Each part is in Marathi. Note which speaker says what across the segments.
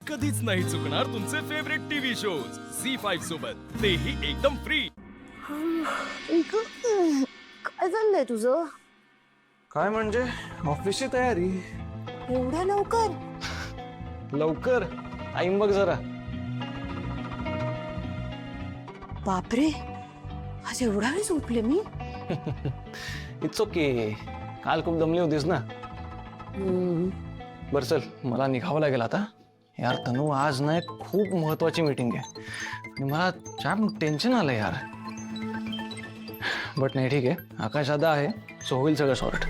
Speaker 1: कधीच नाही चुकणार तुमचे फेवरेट टीव्ही शोज झी5 सोबत, तेही एकदम फ्री.
Speaker 2: काय चाललंय तुझं?
Speaker 3: काय म्हणजे ऑफिसची तयारी.
Speaker 2: एवढ्या लवकर?
Speaker 3: लवकर टाइम बघ जरा.
Speaker 2: बापरे, आज एवढा वेळ झोपले मी.
Speaker 3: इट्स ओके, काल खूप दमली होतीस ना. बर चल, मला निघावं लागेल आता. यार तनू, आज ना एक खूप महत्वाची मीटिंग आहे आणि मला जाम टेन्शन आलं यार. बट नाही, ठीक आहे, आकाश दादा आहे, सो होईल सगळं सॉर्ट.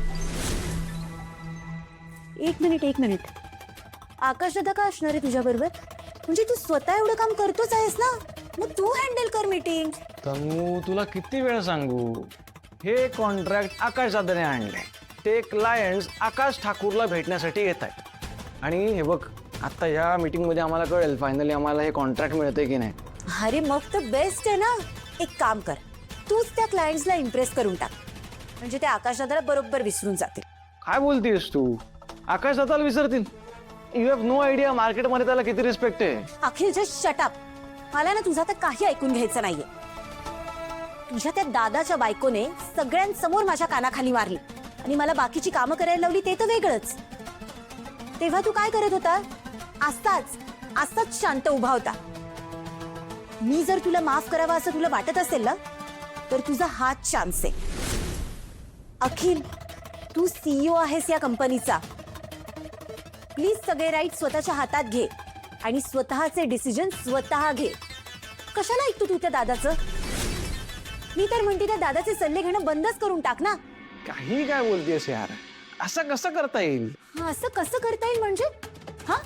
Speaker 2: एक मिनिट, आकाश दादा का असणार आहे तुझ्या बरोबर? म्हणजे तू स्वतः एवढं काम करतोच आहेस ना, मग तू हँडल कर मीटिंग.
Speaker 3: तनू, तुला किती वेळ सांगू, हे कॉन्ट्रॅक्ट आकाश दादाने आणलंय. ते क्लायंट्स आकाश ठाकूरला भेटण्यासाठी येत आहेत आणि हे बघ, आता या मीटिंग मध्ये आम्हाला कळेल फायनली आम्हाला हे कॉन्ट्रॅक्ट मिळतंय की नाही.
Speaker 2: अरे मग तर बेस्ट आहे ना. एक काम कर, तूच त्या क्लायंट्सला इम्प्रेस करून टाक, म्हणजे ते आकाश दादाला बरोबर विसरून जातील.
Speaker 3: काय बोलतीयस तू? आकाश दादाला विसरतील? यू हॅव नो आयडिया मार्केटमध्ये त्याला किती रिस्पेक्ट आहे.
Speaker 2: अखिल, जस्ट शट अप. मला ना तुझा तर काही ऐकून घ्यायचं नाहीये. तुझ्या त्या दादाच्या बायकोने सगळ्यांसमोर माझ्या कानाखाली मारली आणि मला बाकीची कामं करायला लावली, ते तर वेगळंच. तेव्हा तू काय करत होता? असाच शांत उभा होता. मी जर तुला माफ करावं असं तुला वाटत असेल ना, तर तुझा हाच चान्स आहे. अखिल, तू सीईओ आहेस या कंपनीचा. प्लीज सगळे राईट स्वतःच्या हातात घे आणि स्वतःचे डिसिजन स्वतः घे. कशाला ऐकतो तू त्या दादाचं? मी तर म्हणते त्या दादाचे सल्ले घेणं बंदच करून टाक ना.
Speaker 3: काही काय बोलतेस यार, असं कसं करता येईल?
Speaker 2: असं कसं करता येईल म्हणजे? हा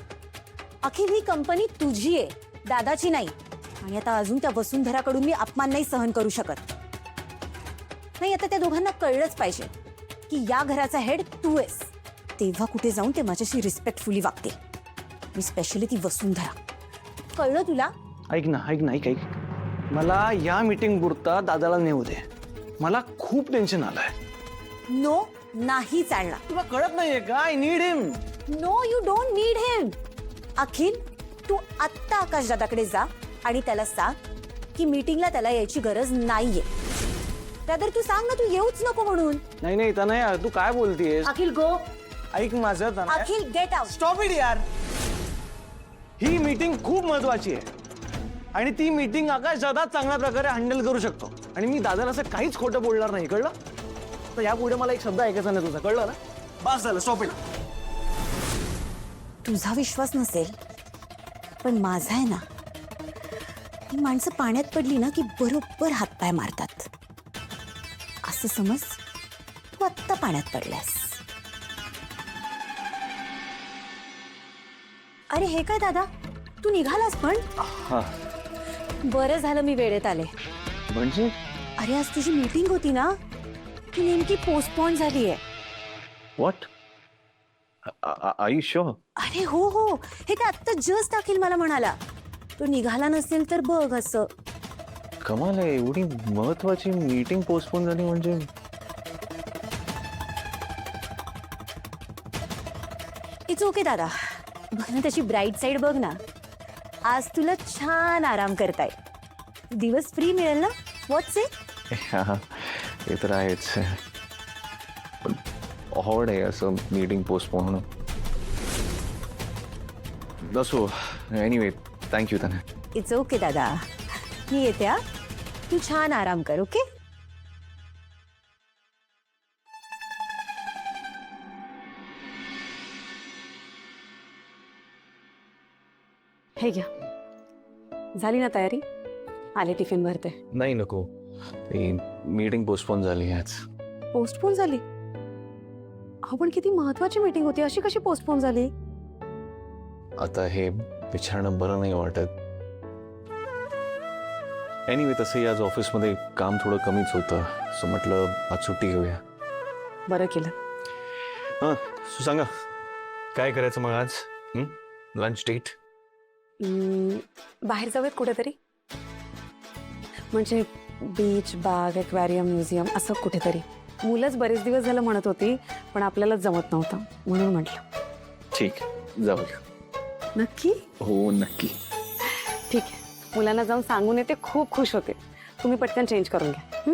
Speaker 2: अखिल, ही कंपनी तुझी आहे, दादाची नाही. आणि आता अजून त्या वसुंधराकडून मी अपमान नाही सहन करू शकत. नाही, आता त्या दोघांना कळलंच पाहिजे की या घराचा हेड तू आहेस. तेव्हा कुठे जाऊन ते माझ्याशी रिस्पेक्टफुली वागते, मी स्पेशली ती वसुंधरा. कळलं तुला?
Speaker 3: ऐक. मला या मीटिंग पुरता दादाला नेऊ दे. मला खूप टेन्शन आलंय.
Speaker 2: नो, नाही चालणार.
Speaker 3: तुला कळत नाहीये का? I need him.
Speaker 2: No, you don't need him. Akhil, तू आत्ता आकाश दादाकडे जा आणि त्याला सांग की मीटिंगला त्याला यायची गरज नाहीये. त्यातर तू सांग ना, तू येऊच नको म्हणून.
Speaker 3: नाही तनया, तू काय बोलतेस?
Speaker 2: अखिल, गो.
Speaker 3: ऐक माझं तनया.
Speaker 2: अखिल, गेट आउट.
Speaker 3: स्टॉप इट यार. ही मीटिंग खूप महत्वाची आहे आणि ती मीटिंग आकाश दादा चांगल्या प्रकारे हँडल करू शकतो आणि मी दादाला असं काहीच खोटं बोलणार नाही, कळलं? तर यापुढे मला एक शब्द ऐकायचा नाही तुझा, कळलं ना? बस झालं, स्टॉप इट.
Speaker 2: तुझा विश्वास नसेल, पण माझा आहे ना. ही माणसं पाण्यात पडली ना की बरोबर हातपाय मारतात. असं समज तू आत्ता पाण्यात पडलास. अरे हे काय दादा, तू निघालास पण?
Speaker 3: हा,
Speaker 2: बरं झालं मी वेळेत आले.
Speaker 3: म्हणजे?
Speaker 2: अरे आज तुझी मीटिंग होती ना, ती नेमकी पोस्टपोन झाली आहे.
Speaker 3: व्हॉट? Are you sure?
Speaker 2: अरे हो, हे काय आत्ता जस्ट अखिल मला म्हणाला. तो निघाला नसेल तर बघ. असं
Speaker 3: कमाल आहे, एवढी महत्वाची मीटिंग पोस्टपोन झाली म्हणजे.
Speaker 2: इट्स ओके दादा. बघ ना, त्याची ब्राईट साईड बघ ना. आज तुला छान आराम करताय. दिवस फ्री मिळेल ना. व्हॉट्स इट?
Speaker 3: ते तर आहेच, पण ऑड आहे असं मीटिंग पोस्टपोन होणं. दसो, एनिवे, थँक्यू तन्या.
Speaker 2: इट्स ओके दादा, मी येते. हा, तू छान आराम कर. ओके. हे घ्या, झाली ना तयारी? आले टिफिन भरते.
Speaker 3: नाही नको, मीटिंग पोस्टपोन झाली आज.
Speaker 2: पोस्टपोन झाली? अहो पण किती महत्वाची मीटिंग होती, अशी कशी पोस्टपोन झाली?
Speaker 3: आता हे विचारणं बरं नाही वाटत. एनिवे, तसंही आज ऑफिसमध्ये काम थोडं कमीच होतं, सो म्हटलं आज सुट्टी घेऊया.
Speaker 2: बरं केलं.
Speaker 3: हां, सांगा काय करायचं मग आज? Lunch date?
Speaker 2: बाहेर जाऊयात कुठेतरी, म्हणजे बीच, बाग, एक्वॅरियम, म्युझियम, असं कुठेतरी. मुलंच बरेच दिवस झालं म्हणत होती, पण आपल्याला जमत नव्हतं म्हणून म्हटलं.
Speaker 3: ठीक, जाऊया.
Speaker 2: नक्की?
Speaker 3: हो नक्की.
Speaker 2: ठीक आहे, मुलांना जाऊन सांगून येते, खूप खुश होते. तुम्ही पटकन चेंज करून घ्या. हं?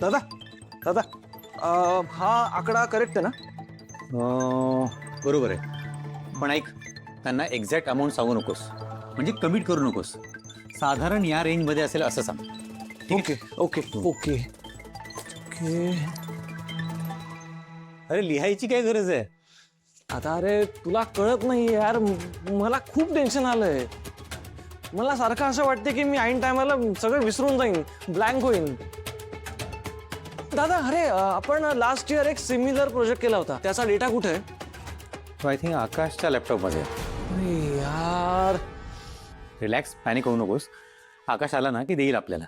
Speaker 3: दादा दादा हा आकडा करेक्ट आहे ना?
Speaker 4: बरोबर आहे. पण ऐक, त्यांना एक्झॅक्ट अमाऊंट सांगू नकोस, म्हणजे कमिट करू नकोस. साधारण या रेंजमध्ये असेल असं सांग.
Speaker 3: Okay okay okay okay.
Speaker 4: अरे लिहायची काय गरज आहे?
Speaker 3: आता अरे तुला कळत नाही यार, मला खूप टेन्शन आलंय. मला सारखं असं वाटतं की मी ऐन टायमाला सगळं विसरून जाईन, ब्लँक होईन. दादा अरे आपण लास्ट इयर एक सिमिलर प्रोजेक्ट केला होता, त्याचा डेटा कुठे आहे?
Speaker 4: आय थिंक आकाशच्या लॅपटॉपमध्ये.
Speaker 3: अरे यार,
Speaker 4: रिलॅक्स, पॅनिक होऊ नकोस. आकाश आला ना की देईल आपल्याला.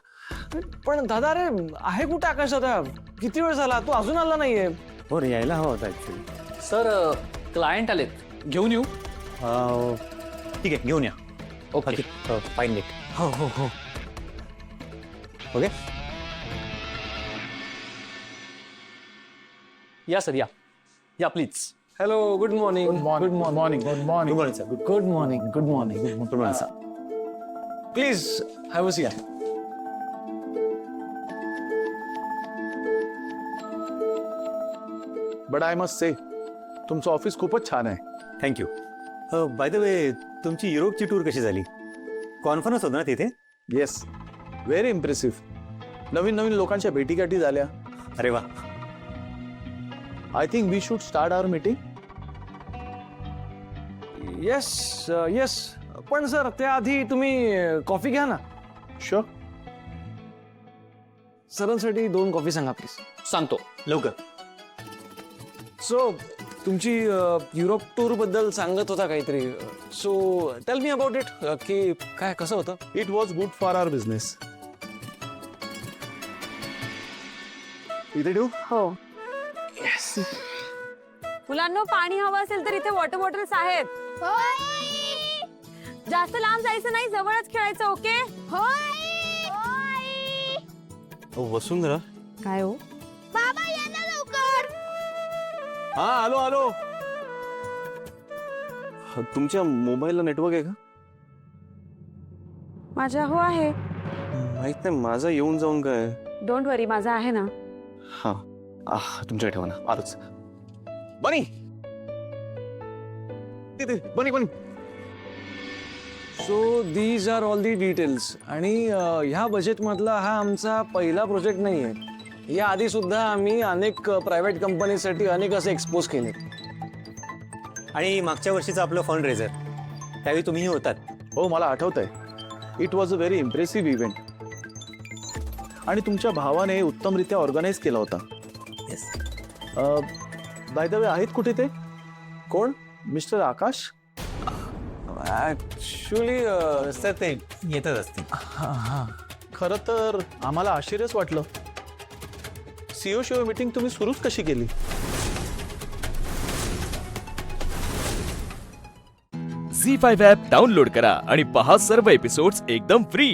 Speaker 3: पण दादा अरे आहे कुठे आकाश? आता किती वेळ झाला, तो अजून आला नाहीये.
Speaker 4: हो रे, यायला हवा होता ऍक्च्युली.
Speaker 5: सर क्लायंट आलेत, घेऊन येऊ?
Speaker 4: ठीक आहे, घेऊन या.
Speaker 5: ओके.
Speaker 4: फाईन नीट.
Speaker 3: हो हो हो.
Speaker 4: ओके.
Speaker 5: या सर, या या please.
Speaker 3: Hello, good morning. Good morning.
Speaker 4: Good morning sir.
Speaker 3: Good morning. Good morning.
Speaker 4: Good morning sir.
Speaker 3: Please have a seat.
Speaker 6: But I must say तुमचं ऑफिस खूपच छान आहे.
Speaker 4: थँक्यू. बाय द वे, तुमची युरोपची टूर कशी झाली? कॉन्फरन्स होतं ना तिथे?
Speaker 6: Yes, very impressive. नवीन नवीन लोकांच्या भेटीगाठी झाल्या.
Speaker 4: अरे वा.
Speaker 6: I think we should start our meeting.
Speaker 3: Yes yes. पण सर त्याआधी तुम्ही कॉफी घ्या ना.
Speaker 6: शुअर.
Speaker 3: सरांसाठी 2 कॉफी सांगा प्लीज.
Speaker 5: सांगतो.
Speaker 4: लवकर.
Speaker 3: सो तुमची युरोप टूर बद्दल सांगत होता काहीतरी. So tell me about it, की काय कसं होतं?
Speaker 6: It was good for our business. इथे ठेवू?
Speaker 2: हो. मुलांना पाणी हवं असेल तर इथे वॉटर बॉटल्स आहेत. जास्त लांब जायचं नाही, जवळच खेळायचं. ओके?
Speaker 3: वसुंधरा.
Speaker 2: काय हो?
Speaker 3: हा आलो आलो. तुमच्या मोबाईलला नेटवर्क आहे का?
Speaker 2: माझ्या हो आहे.
Speaker 3: माहित नाही, माझा येऊन जाऊन काय.
Speaker 2: डोंट वरी, माझा आहे ना.
Speaker 3: हा तुमच्याकडे ठेवा ना. आलोच. बनी तिथे, बनी बनी. So these are all the details. आणि ह्या बजेटमधला हा आमचा पहिला प्रोजेक्ट नाही आहे. या आधी सुद्धा आम्ही अनेक प्रायव्हेट कंपनीसाठी अनेक असे एक्सपोज केले.
Speaker 4: आणि मागच्या वर्षीचं आपलं फंड रेझर, त्यावेळी तुम्हीही होतात.
Speaker 6: हो, मला आठवत आहे. It was a very impressive event. आणि तुमच्या भावाने उत्तमरित्या ऑर्गनाईज केला होता.
Speaker 4: येस.
Speaker 6: बाय द वे, आहेत कुठे ते?
Speaker 3: कोण?
Speaker 6: मिस्टर आकाश.
Speaker 3: ऍक्च्युली
Speaker 4: सर ते येतच असतील.
Speaker 6: खरं तर आम्हाला आश्चर्यच वाटलं. सीओ शिओ मीटिंग तुम्ही सुरूच कशी केली?
Speaker 1: झी 5 ॲप डाउनलोड करा आणि पहा सर्व एपिसोड्स एकदम फ्री.